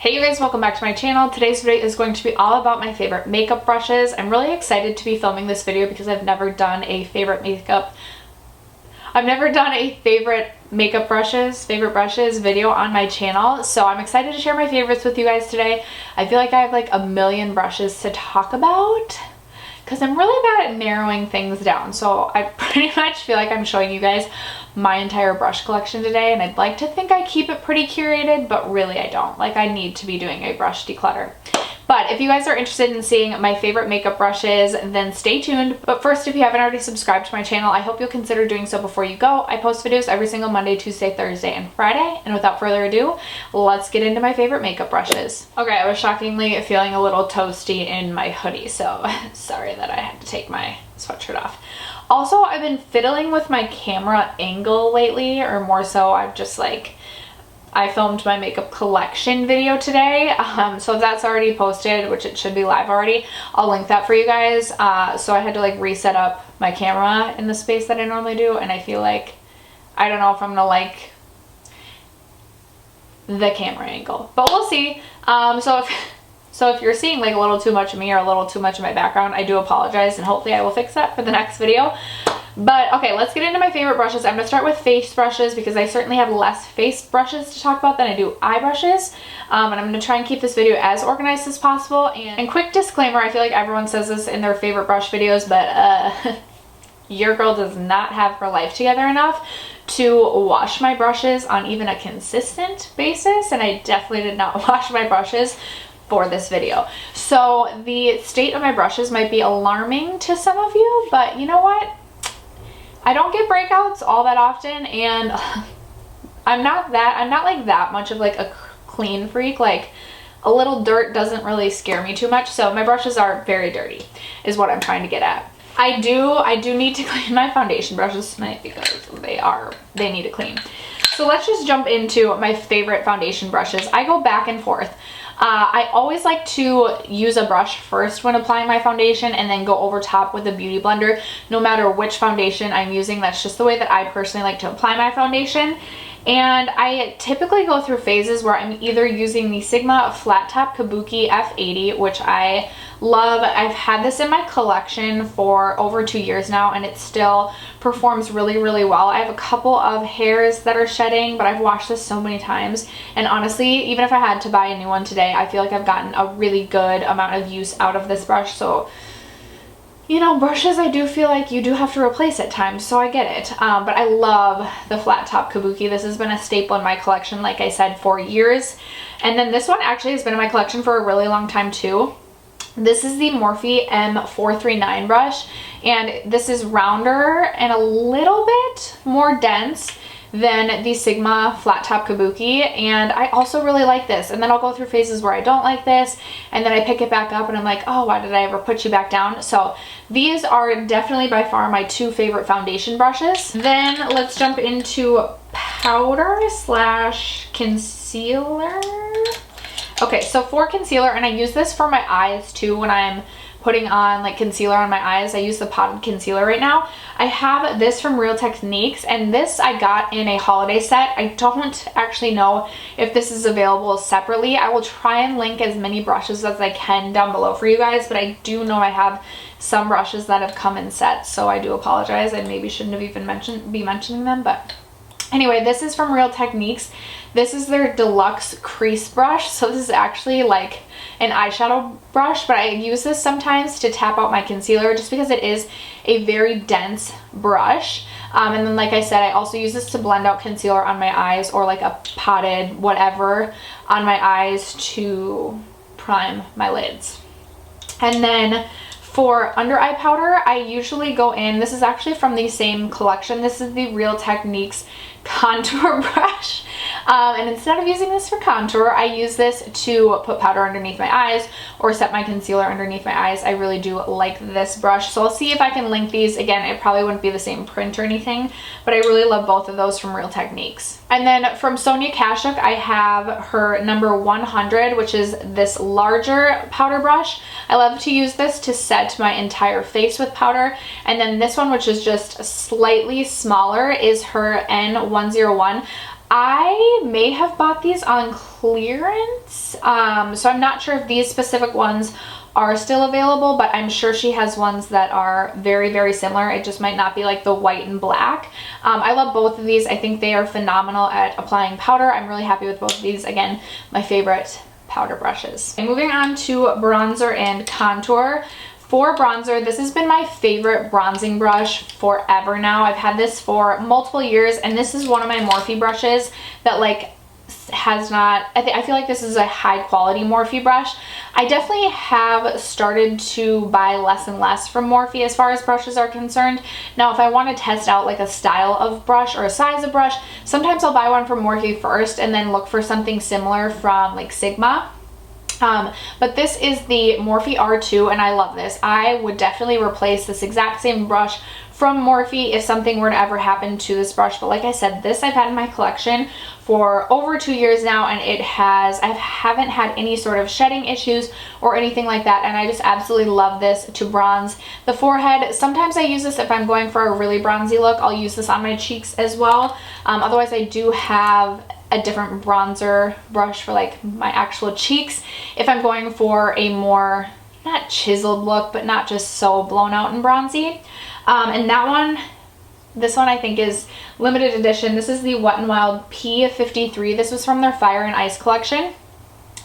Hey you guys, welcome back to my channel. Today's video is going to be all about my favorite makeup brushes. I'm really excited to be filming this video because I've never done a favorite makeup brushes video on my channel. So I'm excited to share my favorites with you guys today. I feel like I have like a million brushes to talk about because I'm really bad at narrowing things down. So I pretty much feel like I'm showing you guys my entire brush collection today, and I'd like to think I keep it pretty curated, but really I don't. Like, I need to be doing a brush declutter. But if you guys are interested in seeing my favorite makeup brushes, then stay tuned. But first, if you haven't already subscribed to my channel, I hope you'll consider doing so before you go. I post videos every single Monday, Tuesday, Thursday, and Friday. And without further ado, let's get into my favorite makeup brushes. Okay, I was shockingly feeling a little toasty in my hoodie, so sorry that I had to take my sweatshirt off. Also, I've been fiddling with my camera angle lately, or more so, I filmed my makeup collection video today, so if that's already posted, which it should be live already, I'll link that for you guys. So I had to like reset up my camera in the space that I normally do, and I feel like, I don't know if I'm gonna like the camera angle, but we'll see. So if you're seeing like a little too much of me or a little too much of my background, I do apologize, and hopefully I will fix that for the next video. But okay, let's get into my favorite brushes. I'm going to start with face brushes because I certainly have less face brushes to talk about than I do eye brushes. And I'm going to try and keep this video as organized as possible. And quick disclaimer, I feel like everyone says this in their favorite brush videos, but your girl does not have her life together enough to wash my brushes on even a consistent basis. And I definitely did not wash my brushes for this video. So the state of my brushes might be alarming to some of you, but you know what? I don't get breakouts all that often, and I'm not like that much of like a clean freak. Like, a little dirt doesn't really scare me too much, so my brushes are very dirty is what I'm trying to get at. I do need to clean my foundation brushes tonight because they need to clean. So let's just jump into my favorite foundation brushes. I go back and forth. I always like to use a brush first when applying my foundation and then go over top with a beauty blender, no matter which foundation I'm using. That's just the way that I personally like to apply my foundation. And I typically go through phases where I'm either using the Sigma Flat Top Kabuki F80, which I love. I've had this in my collection for over 2 years now, and it still performs really, really well. I have a couple of hairs that are shedding, but I've washed this so many times. And honestly, even if I had to buy a new one today, I feel like I've gotten a really good amount of use out of this brush. So, you know, brushes, I do feel like you do have to replace at times, so I get it. But I love the Flat Top Kabuki. This has been a staple in my collection, like I said, for years. And then this one actually has been in my collection for a really long time too. This is the Morphe M439 brush, and this is rounder and a little bit more dense than the Sigma Flat Top Kabuki, and I also really like this. And then I'll go through phases where I don't like this, and then I pick it back up and I'm like, oh, why did I ever put you back down? So these are definitely by far my two favorite foundation brushes. Then let's jump into powder slash concealer. Okay, so for concealer, and I use this for my eyes too when I'm putting on like concealer on my eyes. I use the potted concealer right now. I have this from Real Techniques, and this I got in a holiday set. I don't actually know if this is available separately. I will try and link as many brushes as I can down below for you guys, but I do know I have some brushes that have come in sets, so I do apologize. I maybe shouldn't have even be mentioning them, but anyway, this is from Real Techniques. This is their deluxe crease brush. So this is actually like an eyeshadow brush, but I use this sometimes to tap out my concealer just because it is a very dense brush. And then, like I said, I also use this to blend out concealer on my eyes, or like a potted whatever on my eyes to prime my lids. And then for under eye powder, I usually go in, this is actually from the same collection. This is the Real Techniques contour brush. And instead of using this for contour, I use this to put powder underneath my eyes or set my concealer underneath my eyes. I really do like this brush. So I'll see if I can link these. Again, it probably wouldn't be the same print or anything, but I really love both of those from Real Techniques. And then from Sonia Kashuk, I have her number 100, which is this larger powder brush. I love to use this to set my entire face with powder. And then this one, which is just slightly smaller, is her N101. I may have bought these on clearance, so I'm not sure if these specific ones are still available, but I'm sure she has ones that are very, very similar. It just might not be like the white and black. I love both of these. I think they are phenomenal at applying powder. I'm really happy with both of these. Again, my favorite powder brushes. And moving on to bronzer and contour. For bronzer, this has been my favorite bronzing brush forever now. I've had this for multiple years, and this is one of my Morphe brushes that like has not, I feel like this is a high quality Morphe brush. I definitely have started to buy less and less from Morphe as far as brushes are concerned. Now, if I want to test out like a style of brush or a size of brush, sometimes I'll buy one from Morphe first and then look for something similar from like Sigma. But this is the Morphe R2, and I love this. I would definitely replace this exact same brush from Morphe if something were to ever happen to this brush. But like I said, this I've had in my collection for over 2 years now, and I haven't had any sort of shedding issues or anything like that, and I just absolutely love this to bronze the forehead. Sometimes I use this if I'm going for a really bronzy look. I'll use this on my cheeks as well. Otherwise, I do have a different bronzer brush for like my actual cheeks if I'm going for a more, not chiseled look, but not just so blown out and bronzy. And this one I think is limited edition. This is the Wet n Wild P53. This was from their Fire and Ice collection.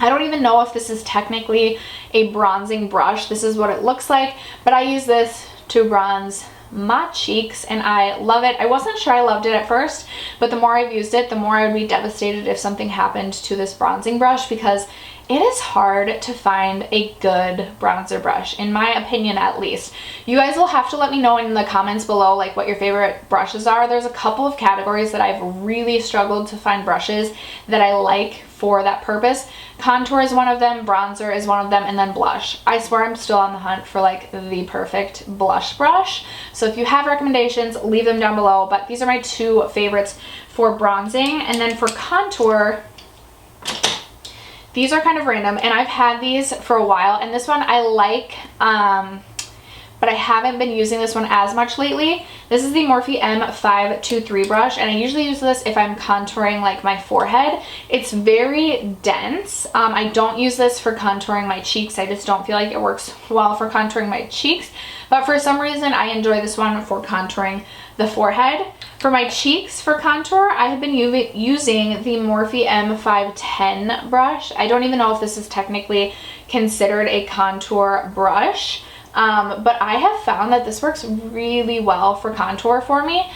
I don't even know if this is technically a bronzing brush. This is what it looks like, but I use this to bronze my cheeks and I love it. I wasn't sure I loved it at first, but the more I've used it, the more I would be devastated if something happened to this bronzing brush, because it is hard to find a good bronzer brush, in my opinion at least. You guys will have to let me know in the comments below like what your favorite brushes are. There's a couple of categories that I've really struggled to find brushes that I like for that purpose. Contour is one of them, bronzer is one of them, and then blush. I swear I'm still on the hunt for like the perfect blush brush. So if you have recommendations, leave them down below. But these are my two favorites for bronzing. And then for contour, these are kind of random, and I've had these for a while, and this one I like, but I haven't been using this one as much lately. This is the Morphe M523 brush, and I usually use this if I'm contouring like my forehead. It's very dense. I don't use this for contouring my cheeks. I just don't feel like it works well for contouring my cheeks, but for some reason I enjoy this one for contouring the forehead. For my cheeks for contour, I have been using the Morphe M510 brush. I don't even know if this is technically considered a contour brush, but I have found that this works really well for contour for me.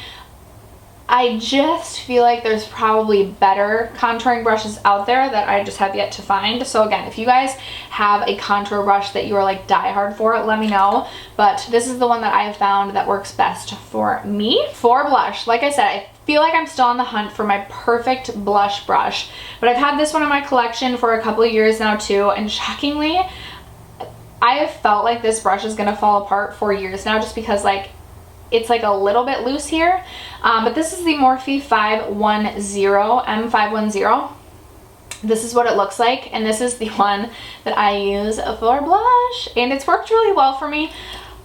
I just feel like there's probably better contouring brushes out there that I just have yet to find. So again, if you guys have a contour brush that you are like die hard for, let me know. But this is the one that I have found that works best for me. For blush, like I said, I feel like I'm still on the hunt for my perfect blush brush. But I've had this one in my collection for a couple of years now too, and shockingly, I have felt like this brush is gonna fall apart for years now, just because like it's like a little bit loose here. But this is the Morphe M510. This is what it looks like, and this is the one that I use for blush, and it's worked really well for me.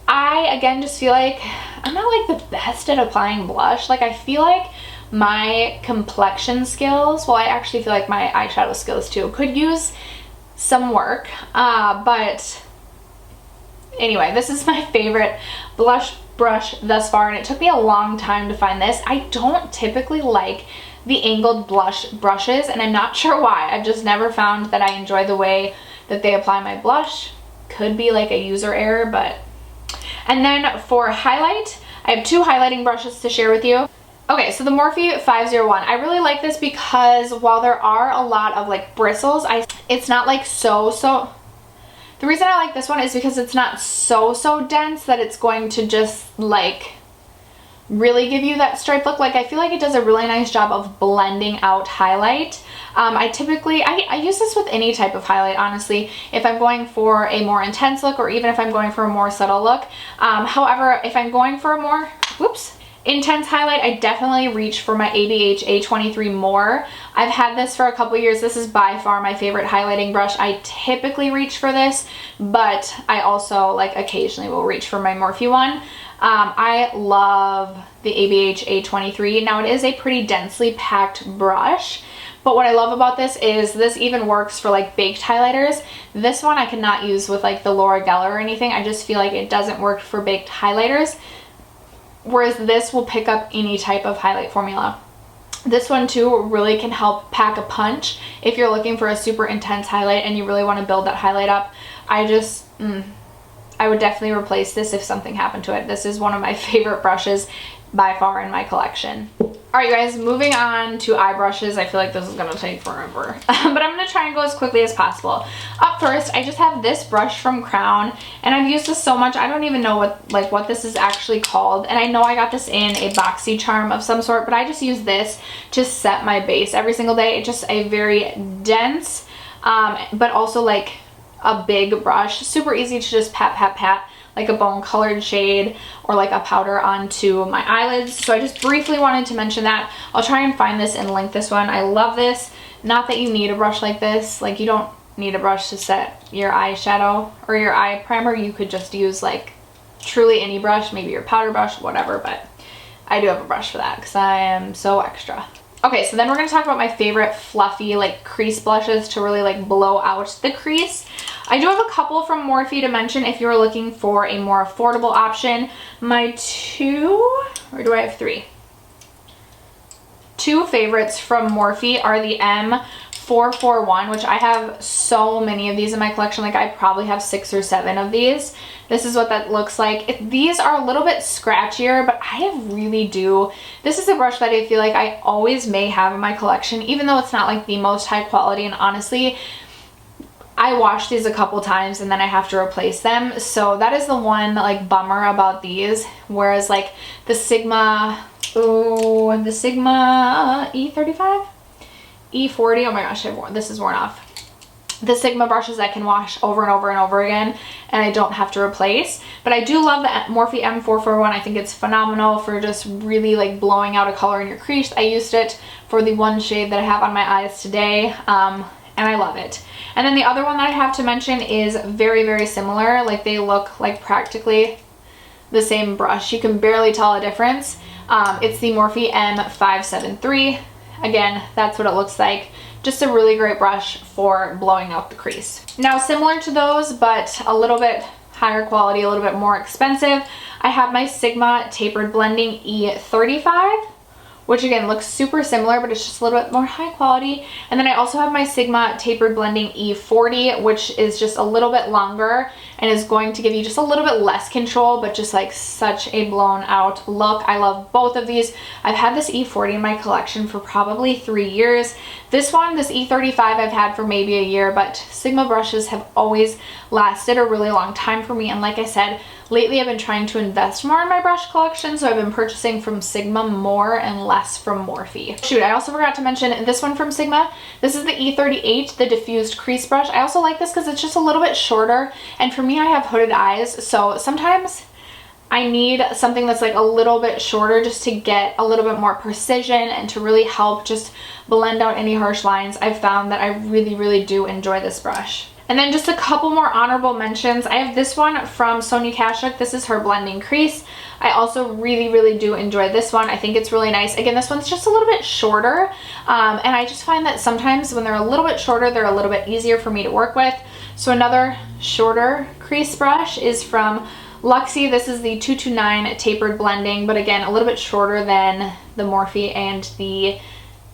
I, again, just feel like I'm not like the best at applying blush. Like I feel like my complexion skills, well, I actually feel like my eyeshadow skills too, could use some work. But anyway, this is my favorite blush brush thus far, and it took me a long time to find this. I don't typically like the angled blush brushes, and I'm not sure why. I've just never found that I enjoy the way that they apply my blush. Could be like a user error, but... And then for highlight, I have two highlighting brushes to share with you. Okay, so the Morphe 501. I really like this because while there are a lot of like bristles, it's not like so... The reason I like this one is because it's not so dense that it's going to just like really give you that stripe look. Like I feel like it does a really nice job of blending out highlight. I use this with any type of highlight, honestly, if I'm going for a more intense look or even if I'm going for a more subtle look. However, if I'm going for a more, intense highlight, I definitely reach for my ABH A23 More. I've had this for a couple years. This is by far my favorite highlighting brush. I typically reach for this, but I also like occasionally will reach for my Morphe one. I love the ABH A23. Now it is a pretty densely packed brush, but what I love about this is this even works for like baked highlighters. This one I cannot use with like the Laura Geller or anything. I just feel like it doesn't work for baked highlighters, whereas this will pick up any type of highlight formula. This one too really can help pack a punch if you're looking for a super intense highlight and you really want to build that highlight up. I would definitely replace this if something happened to it. This is one of my favorite brushes by far in my collection. Alright guys, moving on to eye brushes. I feel like this is going to take forever. But I'm going to try and go as quickly as possible. Up first, I just have this brush from Crown, and I've used this so much I don't even know what this is actually called. And I know I got this in a boxy charm of some sort, but I just use this to set my base every single day. It's just a very dense, but also like a big brush. Super easy to just pat, pat, pat like a bone colored shade or like a powder onto my eyelids. So I just briefly wanted to mention that. I'll try and find this and link this one. I love this. Not that you need a brush like this. Like you don't need a brush to set your eyeshadow or your eye primer. You could just use like truly any brush, maybe your powder brush, whatever, but I do have a brush for that because I am so extra. Okay, so then we're going to talk about my favorite fluffy like crease blushes to really like blow out the crease. I do have a couple from Morphe to mention if you're looking for a more affordable option. My two favorites from Morphe are the M441, which I have so many of these in my collection. Like I probably have 6 or 7 of these. This is what that looks like. These are a little bit scratchier, but this is a brush that I feel like I always may have in my collection, even though it's not like the most high quality. And honestly, I wash these a couple times and then I have to replace them. So that is the one like bummer about these. Whereas like the Sigma E35? E40, oh my gosh, this is worn off. The Sigma brushes I can wash over and over and over again and I don't have to replace. But I do love the Morphe M441. I think it's phenomenal for just really like blowing out a color in your crease. I used it for the one shade that I have on my eyes today, and I love it. And then the other one that I have to mention is very, very similar. Like they look like practically the same brush. You can barely tell a difference. It's the Morphe M573. Again, that's what it looks like. Just a really great brush for blowing out the crease. Now, similar to those, but a little bit higher quality, a little bit more expensive, I have my Sigma Tapered Blending E35, which again looks super similar, but it's just a little bit more high quality. And then I also have my Sigma Tapered Blending E40, which is just a little bit longer and is going to give you just a little bit less control, but just like such a blown out look. I love both of these. I've had this E40 in my collection for probably 3 years. This E35 I've had for maybe a year, but Sigma brushes have always lasted a really long time for me. And like I said, lately I've been trying to invest more in my brush collection, so I've been purchasing from Sigma more and less from Morphe. Shoot, I also forgot to mention this one from Sigma. This is the E38, the diffused crease brush. I also like this because it's just a little bit shorter, and for me I have hooded eyes, so sometimes I need something that's like a little bit shorter just to get a little bit more precision and to really help just blend out any harsh lines. I've found that I really, really do enjoy this brush. And then just a couple more honorable mentions. I have this one from Sonia Kashuk. This is her blending crease. I also really, really do enjoy this one. I think it's really nice. Again, this one's just a little bit shorter. And I just find that sometimes when they're a little bit shorter, they're a little bit easier for me to work with. So another shorter crease brush is from Luxie. This is the 229 Tapered Blending, but again, a little bit shorter than the Morphe and the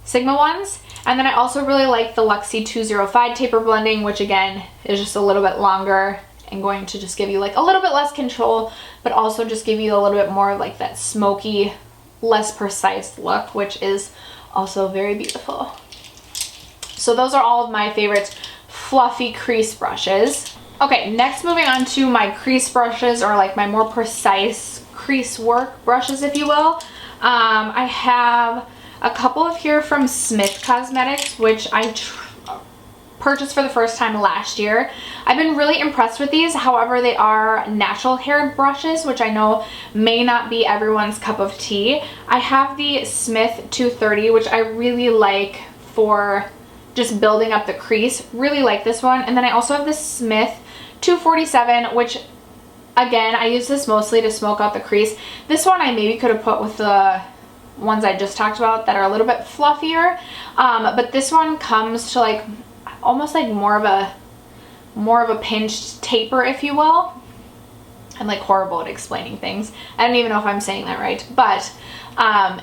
Sigma ones. And then I also really like the Luxie 205 Taper Blending, which again is just a little bit longer and going to just give you like a little bit less control, but also just give you a little bit more of like that smoky, less precise look, which is also very beautiful. So those are all of my favorite fluffy crease brushes. Okay, next moving on to my crease brushes, or like my more precise crease work brushes, if you will. I have a couple of here from Smith Cosmetics, which I purchased for the first time last year. I've been really impressed with these. However, they are natural hair brushes, which I know may not be everyone's cup of tea. I have the Smith 230, which I really like for just building up the crease. Really like this one. And then I also have the Smith 247, which Again, I use this mostly to smoke out the crease. This one I maybe could have put with the ones I just talked about that are a little bit fluffier, but this one comes to like almost like more of a pinched taper, if you will. I'm like horrible at explaining things. I don't even know if I'm saying that right, but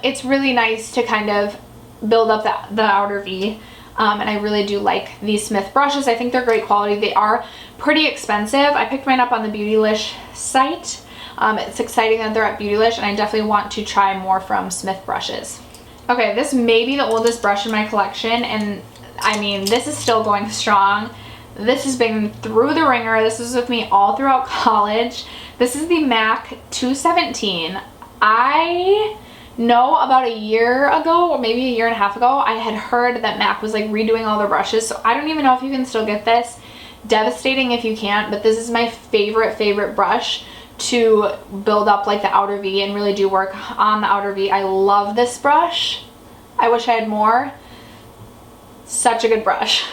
it's really nice to kind of build up the outer V. And I really do like these Smith brushes. I think they're great quality. They are pretty expensive. I picked mine up on the Beautylish site. It's exciting that they're at Beautylish, and I definitely want to try more from Smith brushes. Okay, this may be the oldest brush in my collection, and I mean, this is still going strong. This has been through the ringer. This was with me all throughout college. This is the MAC 217. I know about a year ago, or maybe a year and a half ago, I had heard that MAC was like redoing all their brushes, so I don't even know if you can still get this. Devastating if you can't, but this is my favorite brush to build up like the outer V and really do work on the outer V. I love this brush. I wish I had more. Such a good brush.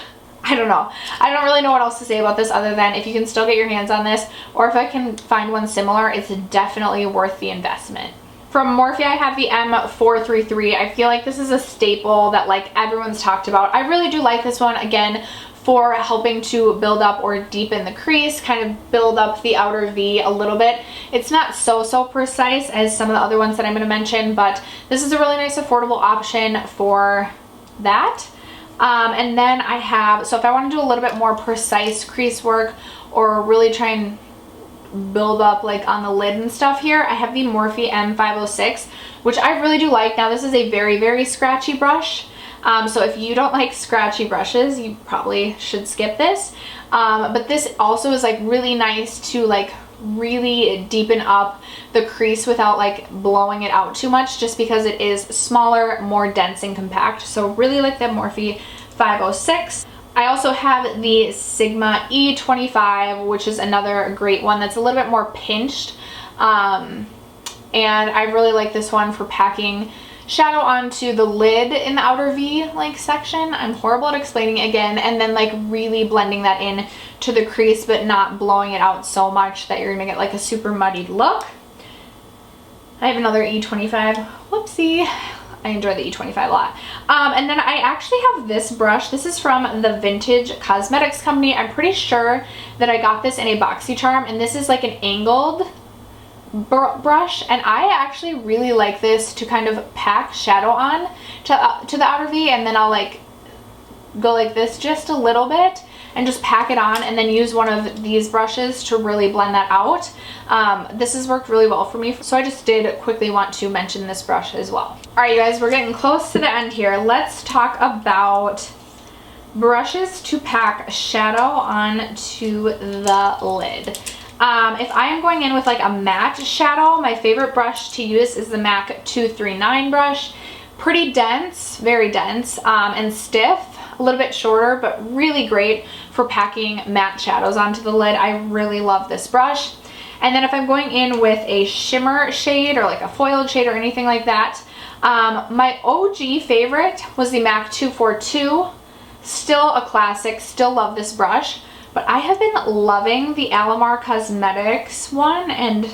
I don't know. I don't really know what else to say about this other than if you can still get your hands on this, or if I can find one similar, it's definitely worth the investment. From Morphe, I have the M433. I feel like this is a staple that like everyone's talked about. I really do like this one, again, for helping to build up or deepen the crease, kind of build up the outer V a little bit. It's not so precise as some of the other ones that I'm going to mention, but this is a really nice affordable option for that. And then I have, so if I want to do a little bit more precise crease work or really try and build up like on the lid and stuff here, I have the Morphe M506, which I really do like. Now this is a very scratchy brush, so if you don't like scratchy brushes, you probably should skip this, but this also is like really nice to like really deepen up the crease without like blowing it out too much, just because it is smaller, more dense and compact. So really like the Morphe 506. I also have the Sigma E25, which is another great one that's a little bit more pinched, and I really like this one for packing shadow onto the lid in the outer V like section. I'm horrible at explaining it again, and then like really blending that in to the crease but not blowing it out so much that you're gonna get like a super muddied look. I have another E25. Whoopsie. I enjoy the E25 a lot. And then I actually have this brush. This is from the Vintage Cosmetics Company. I'm pretty sure that I got this in a BoxyCharm, and this is like an angled brush, and I actually really like this to kind of pack shadow on to the outer V, and then I'll like go like this just a little bit and just pack it on, and then use one of these brushes to really blend that out. This has worked really well for me, so I just did quickly want to mention this brush as well. All right, you guys, we're getting close to the end here. Let's talk about brushes to pack shadow onto the lid. If I am going in with like a matte shadow, my favorite brush to use is the MAC 239 brush. Pretty dense, very dense, and stiff, a little bit shorter, but really great for packing matte shadows onto the lid. I really love this brush. And then if I'm going in with a shimmer shade or like a foiled shade or anything like that, my OG favorite was the MAC 242. Still a classic, still love this brush. But I have been loving the Alamar Cosmetics one, and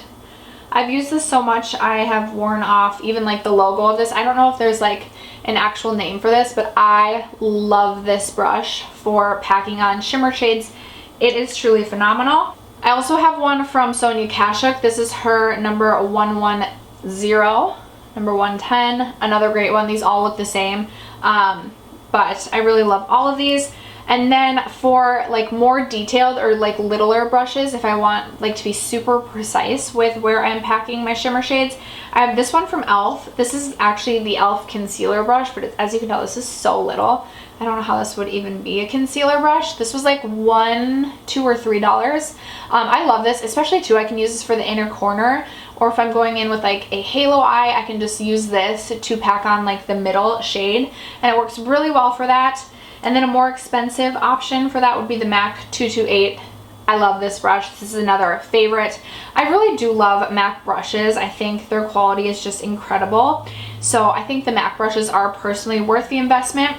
I've used this so much I have worn off even like the logo of this. I don't know if there's like an actual name for this, but I love this brush for packing on shimmer shades. It is truly phenomenal. I also have one from Sonia Kashuk. This is her number 110, number 110, another great one. These all look the same, but I really love all of these. And then for like more detailed or like littler brushes, if I want like to be super precise with where I'm packing my shimmer shades, I have this one from e.l.f. This is actually the e.l.f. concealer brush, but as you can tell, this is so little. I don't know how this would even be a concealer brush. This was like $1, $2, or $3. I love this, especially too, I can use this for the inner corner, or if I'm going in with like a halo eye, I can just use this to pack on like the middle shade, and it works really well for that. And then a more expensive option for that would be the MAC 228. I love this brush. This is another favorite. I really do love MAC brushes. I think their quality is just incredible. So I think the MAC brushes are personally worth the investment.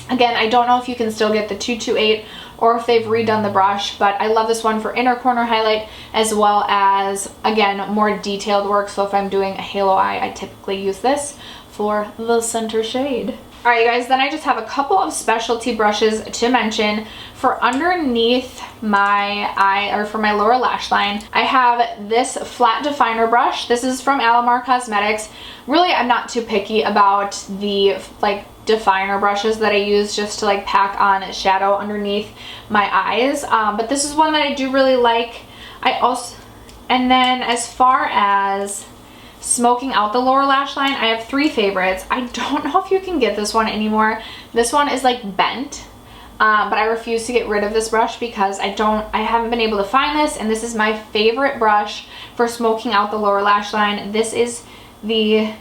Again, I don't know if you can still get the 228 or if they've redone the brush, but I love this one for inner corner highlight as well as, again, more detailed work. So if I'm doing a halo eye, I typically use this for the center shade. All right, you guys, then I just have a couple of specialty brushes to mention. For underneath my eye, or for my lower lash line, I have this flat definer brush. This is from Alamar Cosmetics. Really, I'm not too picky about the like definer brushes that I use just to like pack on shadow underneath my eyes. But this is one that I do really like. And then as far as smoking out the lower lash line, I have 3 favorites. I don't know if you can get this one anymore. This one is like bent, but I refuse to get rid of this brush because I haven't been able to find this, and this is my favorite brush for smoking out the lower lash line. This is the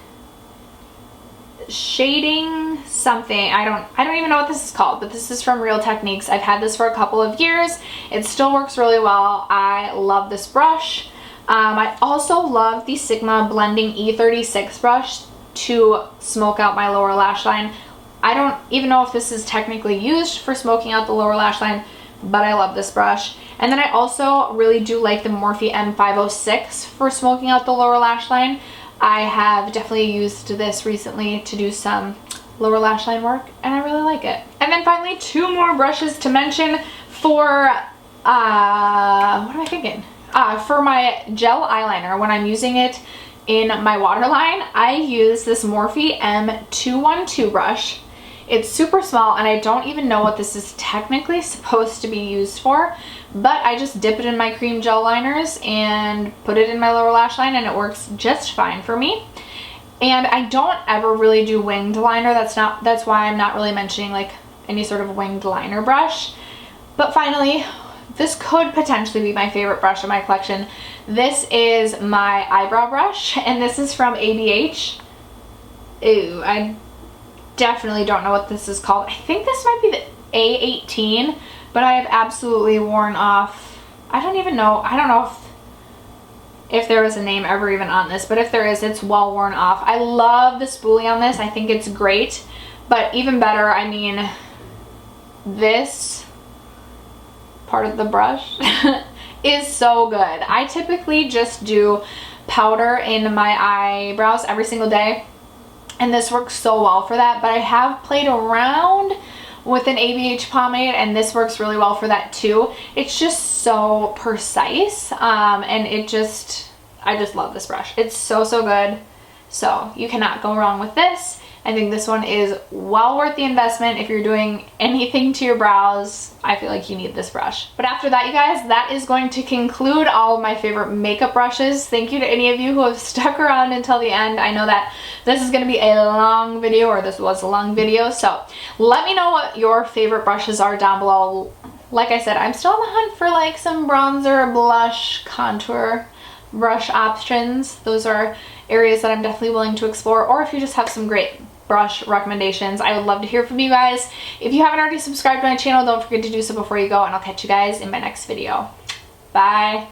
shading something. I don't even know what this is called, but this is from Real Techniques. I've had this for a couple of years. It still works really well. I love this brush. I also love the Sigma Blending E36 brush to smoke out my lower lash line. I don't even know if this is technically used for smoking out the lower lash line, but I love this brush. And then I also really do like the Morphe M506 for smoking out the lower lash line. I have definitely used this recently to do some lower lash line work, and I really like it. And then finally, 2 more brushes to mention for, what am I thinking? For my gel eyeliner, when I'm using it in my waterline, I use this Morphe M212 brush. It's super small, and I don't even know what this is technically supposed to be used for, but I just dip it in my cream gel liners and put it in my lower lash line, and it works just fine for me. And I don't ever really do winged liner. That's why I'm not really mentioning like any sort of winged liner brush. But finally, this could potentially be my favorite brush in my collection. This is my eyebrow brush, and this is from ABH. Ew, I definitely don't know what this is called. I think this might be the A18, but I have absolutely worn off. I don't know if there was a name ever even on this, but if there is, it's well worn off. I love the spoolie on this. I think it's great, but even better, I mean, this part of the brush is so good. I typically just do powder in my eyebrows every single day, and this works so well for that, but I have played around with an ABH pomade, and this works really well for that too. It's just so precise, and I just love this brush. It's so good. So you cannot go wrong with this. I think this one is well worth the investment. If you're doing anything to your brows, I feel like you need this brush. But after that, you guys, that is going to conclude all of my favorite makeup brushes. Thank you to any of you who have stuck around until the end. I know that this is going to be a long video, or this was a long video, so let me know what your favorite brushes are down below. Like I said, I'm still on the hunt for like some bronzer, blush, contour brush options. Those are areas that I'm definitely willing to explore, or if you just have some great brush recommendations, I would love to hear from you guys. If you haven't already subscribed to my channel, don't forget to do so before you go, and I'll catch you guys in my next video. Bye.